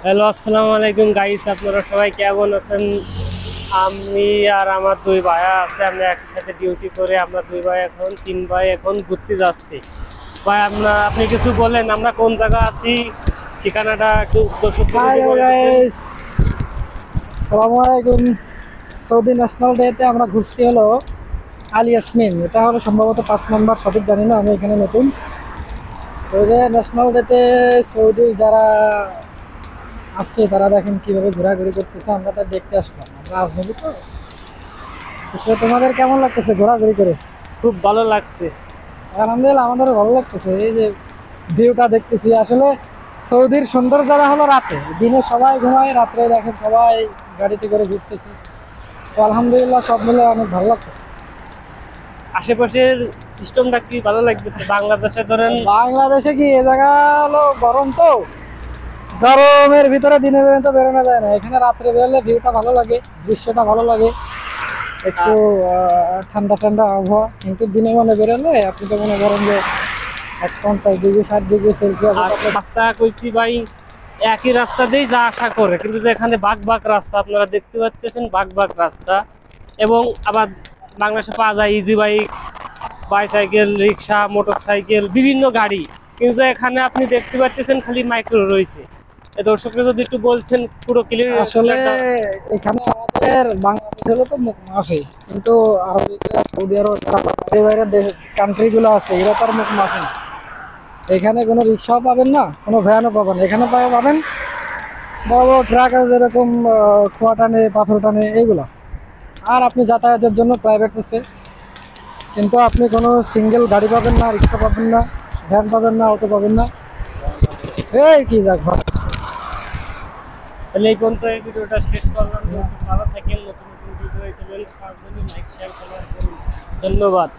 Hello, আসসালামু আলাইকুম guys, আপনারা সবাই কেমন আছেন? আমি আর আমার দুই ভাইয়া আছে, আমরা একসাথে ডিউটি করে আমরা দুই ভাই এখন তিন ভাই এখন ঘুরতে যাচ্ছি। ভাই আপনি কিছু বলেন, আমরা কোন জায়গা আছি, ঠিকানাটা একটু দর্শকদের হাই যদি বলে দিতেন। গাইস, আসসালামু আলাইকুম। সৌদি ন্যাশনাল ডেতে আমরা ঘুরছি হলো আল ইয়াসমিন। এটা হলো সম্ভবত 5 নম্বর, সঠিক জানি না, আমি এখানে নতুন। তো ওই যে ন্যাশনাল ডেতে সৌদির যারা আছে তারা দেখেন কিভাবে ঘোরাঘুরি করতেছে, আমরা তা দেখতে আসলাম। আমরা আজনবী তো সে তোমাদের কেমন লাগতেছে ঘোরাঘুরি করে? খুব ভালো লাগছে। আলহামদুলিল্লাহ, আমাদেরও ভালো লাগতেছে। এই যে ভিউটা দেখতেছি, আসলে সৌদির সুন্দর জায়গা হলো রাতে, দিনে সবাই ঘুমায়, রাত্রে দেখেন সবাই গাড়িতে করে ঘুরতেছে। তো আলহামদুলিল্লাহ সব মিলে অনেক ভালো লাগতেছে। আশেপাশের সিস্টেমটা কি ভালো লাগতেছে? বাংলাদেশে ধরেন বাংলাদেশে কি এ জায়গা হলো গরম, তো গরমের ভিতরে দিনে বেরোতে তো বেরোনো যায় না। এখানে রাত্রে বেরোলে ভিউটা ভালো লাগে, দৃশ্যটা ভালো লাগে, একটু ঠান্ডা ঠান্ডা আবহাওয়া। কিন্তু দিনে মানে বেরোলে আপনি তো মনে করেন যে 50 ডিগ্রি 60 ডিগ্রি সেলসিয়াস। আর রাস্তা কইছি ভাই, একই রাস্তা দিয়েই যা আশা করে, কিন্তু যে এখানে বাঁক বাঁক রাস্তা আপনারা দেখতে পাচ্ছেন, বাঁক বাঁক রাস্তা। এবং আবার বাংলাদেশে পাওয়া যায় ইজি বাইক, বাইসাইকেল, রিক্সা, মোটর সাইকেল, বিভিন্ন গাড়ি। কিন্তু এখানে আপনি দেখতে পাচ্ছেন খালি মাইক্রো রয়েছে। এই দর্শকরা যদি একটু বলছেন পুরো ক্লিয়ার। আসলে এখানে আমাদের বাংলাদেশ হলো তো মুখ মাফি, কিন্তু আরবিরা, সৌদি আরব, যারা বাইরে বাইরে দেশ কান্ট্রি গুলো আছে, এরা তার মুখ মাফি না। এখানে কোনো রিক্সাও পাবেন না, কোনো ভ্যানও পাবেন না। এখানে পাবেন বড় বড় ট্রাক আছে, যেরকম খোয়া টানে, পাথর টানে, এইগুলা। আর আপনি যাতায়াতের জন্য প্রাইভেট আছে, কিন্তু আপনি কোনো সিঙ্গেল গাড়ি পাবেন না, রিক্সা পাবেন না, ভ্যান পাবেন না, অটো পাবেন না। এই কি যাক ভাই। তাহলে এই পর্যন্ত এই ভিডিওটা শেষ করলাম। ভালো থাকেন, নতুন নতুন ভিডিও হিসেবে পাওয়ার জন্য লাইক শেয়ার কমেন্ট করুন। ধন্যবাদ।